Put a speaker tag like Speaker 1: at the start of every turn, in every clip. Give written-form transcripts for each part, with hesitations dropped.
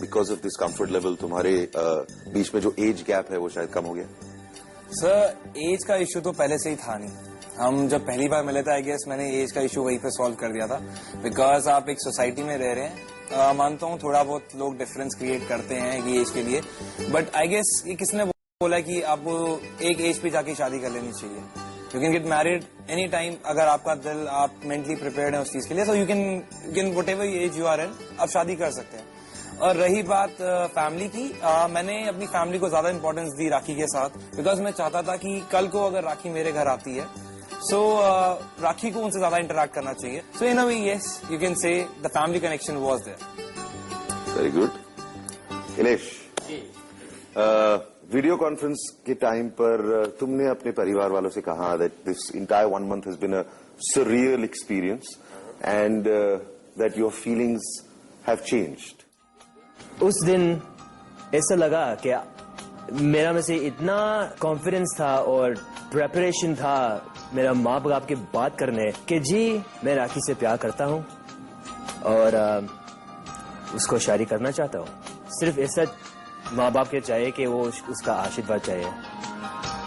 Speaker 1: Because of this comfort level तुम्हारे बीच में जो एज गैप है वो शायद कम हो गया?
Speaker 2: सर एज का इश्यू तो पहले से ही था नहीं। हम जब पहली बार मिले थे आई गेस मैंने एज का इश्यू वहीं पे सॉल्व कर दिया था। बिकॉज आप एक सोसाइटी में रह रहे हैं, मानता हूँ थोड़ा बहुत लोग डिफरेंस क्रिएट करते हैं ये एज के लिए, बट आई गेस ये किसने बोला कि आपको एक एज पे जाके शादी कर लेनी चाहिए। You can get married any time अगर आपका दिल, आप मेंटली प्रिपेयर्ड है उस चीज के लिए, so you can whatever as you are in, आप शादी कर सकते हैं। और रही बात फैमिली की, मैंने अपनी फैमिली को ज्यादा इंपॉर्टेंस दी राखी के साथ, बिकॉज मैं चाहता था कि कल को अगर राखी मेरे घर आती है सो राखी को उनसे ज्यादा इंटरेक्ट करना चाहिए। So in a way yes you can say the family connection was there.
Speaker 1: Very good. Ilesh, video conference के टाइम पर तुमने अपने परिवार वालों से कहा that this entire 1 month has been a surreal experience and that your feelings have changed.
Speaker 3: उस दिन ऐसा लगा कि मेरा में से इतना कॉन्फिडेंस था और प्रेपरेशन था मेरा माँ बाप के बात करने कि जी मैं राखी से प्यार करता हूँ और उसको शादी करना चाहता हूँ। सिर्फ ऐसा माँ बाप के चाहिए कि वो उसका आशीर्वाद चाहिए,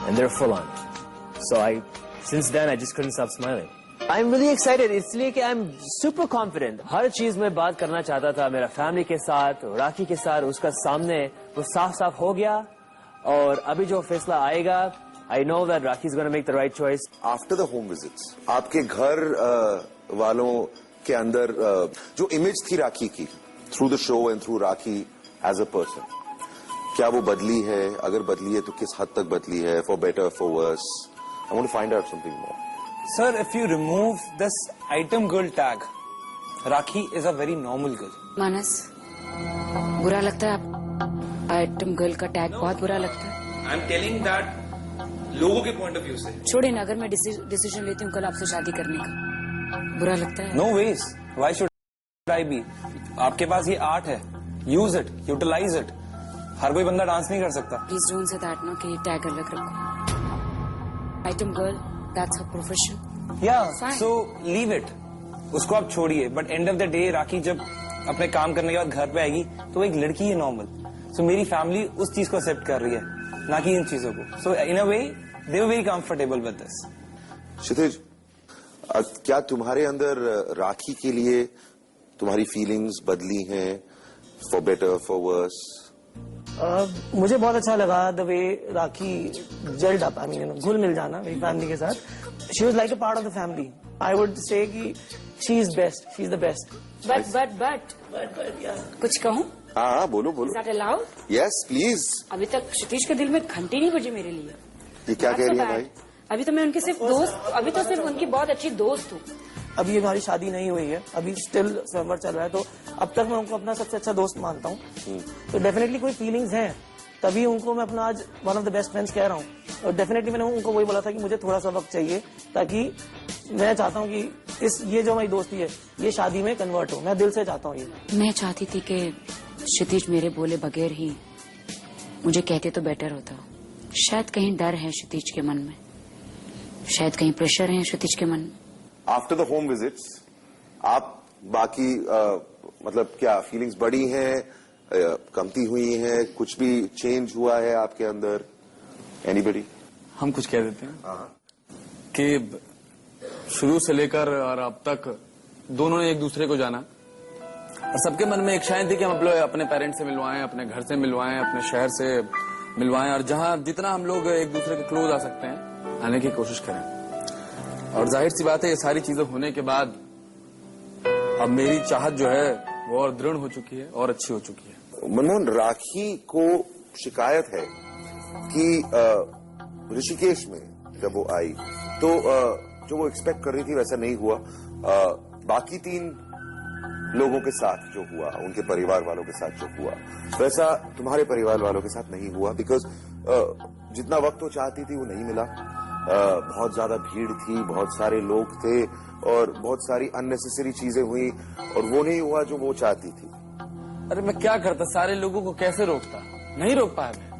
Speaker 3: and there full on. So I since then I just couldn't stop smiling. I'm really excited इसलिए कि I'm super confident। हर चीज में बात करना चाहता था मेरा फैमिली के साथ, राखी के साथ, उसका सामने वो साफ साफ हो गया। और अभी जो फैसला आएगा, I know that Rakhi is going to make the right choice.
Speaker 1: After the home visits आपके घर वालों के अंदर जो इमेज थी राखी की through the show and through Rakhi as a person, क्या वो बदली है? अगर बदली है तो किस हद तक बदली है? For better, for worse? I want to find out something more.
Speaker 2: Sir, if you remove this item girl tag, Rakhi is a very normal girl.
Speaker 4: मानस, बुरा लगता है आप आइटम गर्ल का टैग बहुत बुरा लगता है।
Speaker 2: I'm telling that लोगों के पॉइंट ऑफ व्यू से।
Speaker 4: छोड़े ना, अगर मैं डिसीजन लेती हूँ कल आपसे शादी करने का, बुरा लगता है?
Speaker 2: No ways. Why should I be? आपके पास ये आर्ट है, use it, utilize it. हर कोई बंदा डांस नहीं कर सकता।
Speaker 4: प्लीज डोंट से दैट ना कि टैग अलग रखो। Item girl, that's her profession.
Speaker 2: Yeah,
Speaker 4: Fine.
Speaker 2: so leave it. उसको आप छोड़िए, but end of the day Rakhi जब अपने काम करने के बाद घर पे आएगी तो वो एक लड़की है नॉर्मल। सो मेरी फैमिली उस चीज को एक्सेप्ट कर रही है, ना कि इन चीजों को। So in a way they were very comfortable with this.
Speaker 1: Kshitij, क्या तुम्हारे अंदर राखी के लिए तुम्हारी फीलिंग्स बदली हैं फॉर बेटर, फॉर वर्स?
Speaker 5: मुझे बहुत अच्छा लगा the way Rakhi gelled up, I mean घुल मिल जाना मेरी फैमिली के साथ। She was like a part of the family. I would say कि she is best, she is the best.
Speaker 4: But कुछ कहूँ?
Speaker 1: हाँ, बोलो बोलो।
Speaker 4: Is that allowed?
Speaker 1: Yes please.
Speaker 4: अभी तक क्षितिज के दिल में घंटी नहीं बजी मेरे लिए।
Speaker 1: ये क्या कह रही है भाई?
Speaker 4: अभी तो मैं उनके सिर्फ दोस्त, अभी तो सिर्फ उनकी बहुत अच्छी दोस्त हूँ।
Speaker 5: अभी हमारी शादी नहीं हुई है, अभी स्टिल स्वयंवर चल रहा है, तो अब तक मैं उनको अपना सबसे अच्छा दोस्त मानता हूँ। तो डेफिनेटली कोई फीलिंग्स हैं, तभी उनको मैं अपना आज one of the best friends कह रहा हूँ। और डेफिनेटली मैंने उनको वही बोला था कि मुझे थोड़ा सा वक्त चाहिए, ताकि मैं चाहता हूँ कि ये जो हमारी दोस्ती है ये शादी में कन्वर्ट हो। मैं दिल से चाहता हूँ ये।
Speaker 4: मैं चाहती थी कि क्षितिज मेरे बोले बगैर ही मुझे कहते तो बेटर होता। शायद कहीं डर है क्षितिज के मन में, शायद कहीं प्रेशर है क्षितिज के मन में।
Speaker 1: आफ्टर द होम विजिट्स आप बाकी मतलब क्या फीलिंग्स बढ़ी हैं, कमती हुई हैं, कुछ भी चेंज हुआ है आपके अंदर? एनीबडी?
Speaker 6: हम कुछ कह देते हैं कि शुरू से लेकर और अब तक दोनों ने एक दूसरे को जाना और सबके मन में एक शायद थी कि हम अपने पेरेंट्स से मिलवाएं, अपने घर से मिलवाएं, अपने शहर से मिलवाएं, और जहां जितना हम लोग एक दूसरे के क्लोज आ सकते हैं आने की कोशिश करें। और जाहिर सी बात है ये सारी चीजें होने के बाद अब मेरी चाहत जो है वो और दृढ़ हो चुकी है और अच्छी हो चुकी है।
Speaker 1: मनमोहन, राखी को शिकायत है कि ऋषिकेश में जब वो आई तो जो वो एक्सपेक्ट कर रही थी वैसा नहीं हुआ। बाकी 3 लोगों के साथ जो हुआ, उनके परिवार वालों के साथ जो हुआ, वैसा तुम्हारे परिवार वालों के साथ नहीं हुआ। बिकॉज जितना वक्त वो चाहती थी वो नहीं मिला। बहुत ज्यादा भीड़ थी, बहुत सारे लोग थे और बहुत सारी अननेसेसरी चीजें हुई और वो नहीं हुआ जो वो चाहती थी।
Speaker 6: अरे मैं क्या करता, सारे लोगों को कैसे रोकता? नहीं रोक पाया मैं।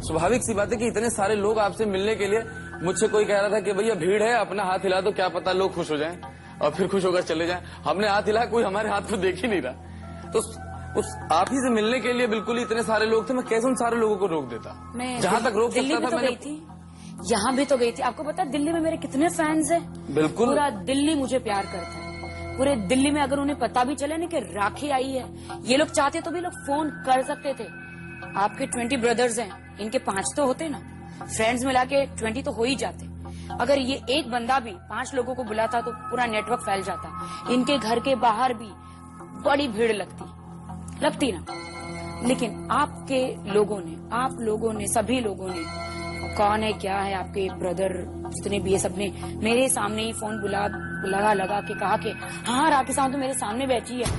Speaker 6: स्वाभाविक सी बात है कि इतने सारे लोग आपसे मिलने के लिए, मुझसे कोई कह रहा था कि भैया भीड़ है, अपना हाथ हिला दो, क्या पता लोग खुश हो जाएं और फिर खुश होकर चले जाएं। हमने हाथ हिलाया, कोई हमारे हाथ को देख ही नहीं रहा। तो उस आप ही से मिलने के लिए बिल्कुल ही इतने सारे लोग थे, मैं कैसे उन सारे लोगों को रोक देता?
Speaker 4: मैं
Speaker 6: जहां तक रोक
Speaker 4: दिल्ली
Speaker 6: सकता
Speaker 4: भी
Speaker 6: था
Speaker 4: तो
Speaker 6: मैंने।
Speaker 4: गई थी, यहाँ भी तो गई थी। आपको पता है दिल्ली में मेरे कितने फैंस हैं?
Speaker 6: बिल्कुल।
Speaker 4: पूरा दिल्ली मुझे प्यार करता है। पूरे दिल्ली में अगर उन्हें पता भी चले ना कि राखी आई है, ये लोग चाहते तो भी लोग फोन कर सकते थे। आपके 20 ब्रदर्स हैं, इनके 5 तो होते ना, फ्रेंड्स मिला के 20 तो हो ही जाते। अगर ये एक बंदा भी 5 लोगों को बुलाता तो पूरा नेटवर्क फैल जाता। इनके घर के बाहर भी बड़ी भीड़ लगती ना। लेकिन आपके लोगों ने, आप लोगों ने, सभी लोगों ने, कौन है क्या है, आपके ब्रदर जितने भी ये सबने मेरे सामने ही फोन लगा के कहा कि हाँ राखी साहब तो मेरे सामने बैठी है,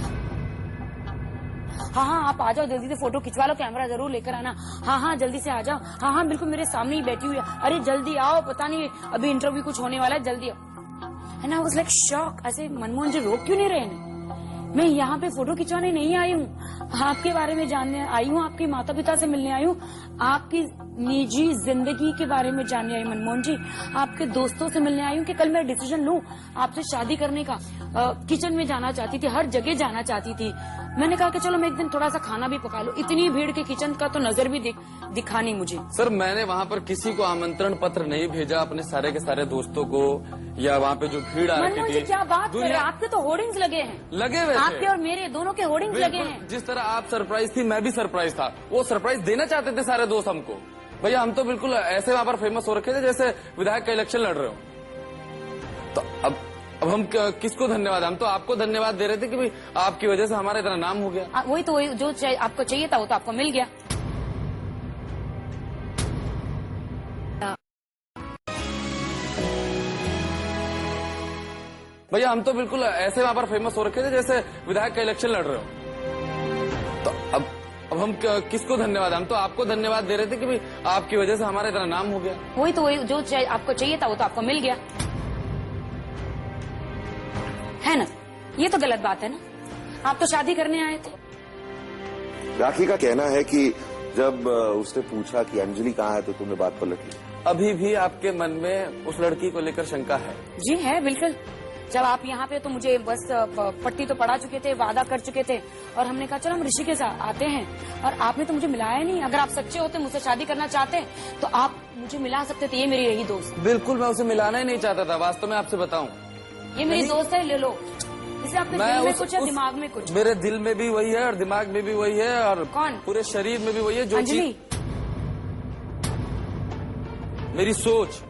Speaker 4: हाँ आप आ जाओ जल्दी से, फोटो खिंचवा लो, कैमरा जरूर लेकर आना, हाँ जल्दी से आ जाओ, हाँ बिल्कुल मेरे सामने ही बैठी हुई है, अरे जल्दी आओ, पता नहीं अभी इंटरव्यू कुछ होने वाला है, जल्दी आओ। And I was like shock, ऐसे मनमोहन जी रोक क्यों नहीं रहे हैं? मैं यहाँ पे फोटो खिंचवाने नहीं आई हूँ, आपके बारे में जानने आई हूँ, आपके माता पिता से मिलने आई हूँ, आपकी निजी जिंदगी के बारे में जानने आई। मनमोहन जी, आपके दोस्तों से मिलने आई हूँ कि कल मैं डिसीजन लूँ आपसे शादी करने का। किचन में जाना चाहती थी, हर जगह जाना चाहती थी। मैंने कहा कि चलो मैं एक दिन थोड़ा सा खाना भी पका लूं। इतनी भीड़ के किचन का तो नजर भी दिखा नहीं मुझे।
Speaker 6: सर मैंने वहाँ पर किसी को आमंत्रण पत्र नहीं भेजा, अपने सारे के सारे दोस्तों को, या वहाँ पे जो भीड़ आ
Speaker 4: मनमोहन
Speaker 6: रही
Speaker 4: जी
Speaker 6: थी।
Speaker 4: क्या बात कर रहे हैं? आपके तो होर्डिंग्स लगे हैं,
Speaker 6: लगे हुए थे।
Speaker 4: आपके और मेरे दोनों के होर्डिंग्स लगे हैं।
Speaker 6: जिस तरह आप सरप्राइज थी, मैं भी सरप्राइज था। वो सरप्राइज देना चाहते थे सारे दोस्त हमको। भैया हम तो बिल्कुल ऐसे वहाँ पर फेमस हो रखे थे जैसे विधायक का इलेक्शन लड़ रहे हो। तो अब हम किसको धन्यवाद? हम तो आपको धन्यवाद दे रहे थे कि भाई आपकी वजह से हमारा इतना नाम हो गया।
Speaker 4: वही तो, जो आपको चाहिए था वो तो आपको मिल गया।
Speaker 6: भैया हम तो बिल्कुल ऐसे वहाँ पर फेमस हो रखे थे जैसे विधायक का इलेक्शन लड़ रहे हो। तो अब हम किसको धन्यवाद? हम तो आपको धन्यवाद दे रहे थे कि भाई आपकी वजह से हमारा इतना नाम हो गया।
Speaker 4: वही तो, जो आपको चाहिए था वो तो आपको मिल गया, है ना? ये तो गलत बात है ना? आप तो शादी करने आए थे।
Speaker 1: राखी का कहना है कि जब उसने पूछा कि अंजलि कहाँ है तो तुमने बात पलटी।
Speaker 6: अभी भी आपके मन में उस लड़की को लेकर शंका है?
Speaker 4: जी है, बिल्कुल। जब आप यहाँ पे तो मुझे बस पट्टी तो पड़ा चुके थे, वादा कर चुके थे, और हमने कहा चलो हम ऋषि के साथ आते हैं, और आपने तो मुझे मिलाया नहीं। अगर आप सच्चे होते, मुझसे शादी करना चाहते तो आप मुझे मिला सकते थे। ये मेरी रही दोस्त।
Speaker 6: बिल्कुल मैं उसे मिलाना ही नहीं चाहता था। वास्तव में आपसे बताऊं,
Speaker 4: ये मेरी दोस्त है, ले लो इसे। आपके दिल में कुछ है, दिमाग में कुछ?
Speaker 6: मेरे दिल में भी वही है और दिमाग में भी वही है, और
Speaker 4: कौन?
Speaker 6: पूरे शरीर में भी वही है। जो
Speaker 4: अंजलि।
Speaker 6: मेरी सोच।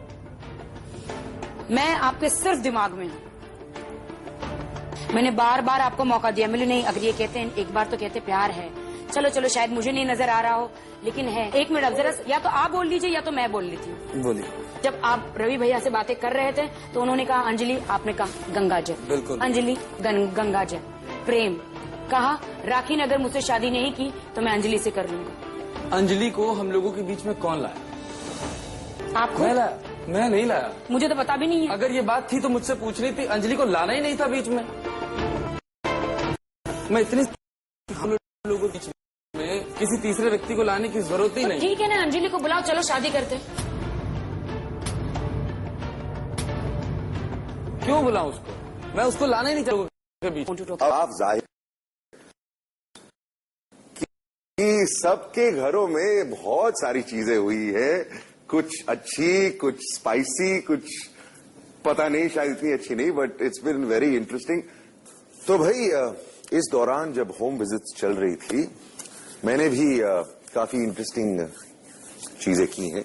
Speaker 4: मैं आपके सिर्फ दिमाग में हूँ। मैंने बार बार आपको मौका दिया, मिले नहीं। अगर ये कहते हैं, एक बार तो कहते प्यार है, चलो शायद मुझे नहीं नजर आ रहा हो, लेकिन है। एक मिनट, अब जरा या तो आप बोल लीजिए या तो मैं बोल लेती हूँ।
Speaker 6: बोलिए।
Speaker 4: जब आप रवि भैया से बातें कर रहे थे तो उन्होंने कहा अंजलि, आपने कहा गंगा जल।
Speaker 6: बिल्कुल।
Speaker 4: अंजलि गंगा जल, प्रेम। कहा राखी ने अगर मुझसे शादी नहीं की तो मैं अंजलि से कर लूंगा।
Speaker 6: अंजलि को हम लोगों के बीच में कौन लाया?
Speaker 4: आपको?
Speaker 6: मैं लाया? मैं नहीं लाया।
Speaker 4: मुझे तो पता भी नहीं है।
Speaker 6: अगर ये बात थी तो मुझसे पूछनी थी। अंजलि को लाना ही नहीं था बीच में। मैं इतनी हम लोगों के बीच में किसी तीसरे व्यक्ति को लाने की जरूरत ही नहीं।
Speaker 4: ठीक है ना, अंजलि को बुलाओ, चलो शादी करते।
Speaker 6: क्यों बुलाऊं उसको? मैं उसको लाना ही नहीं चाहूंगा के बीच।
Speaker 1: अब आप जाहिर कि सबके घरों में बहुत सारी चीजें हुई है, कुछ अच्छी, कुछ स्पाइसी, कुछ पता नहीं, शायद इतनी अच्छी नहीं, but it's been very interesting. तो भाई इस दौरान जब होम विजिट्स चल रही थी, मैंने भी काफी इंटरेस्टिंग चीजें की हैं।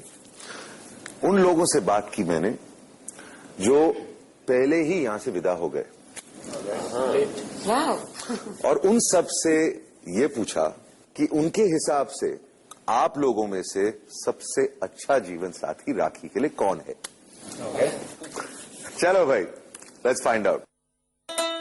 Speaker 1: उन लोगों से बात की मैंने जो पहले ही यहां से विदा हो गए, और उन सब से ये पूछा कि उनके हिसाब से आप लोगों में से सबसे अच्छा जीवन साथी राखी के लिए कौन है। चलो भाई, लेट्स फाइंड आउट।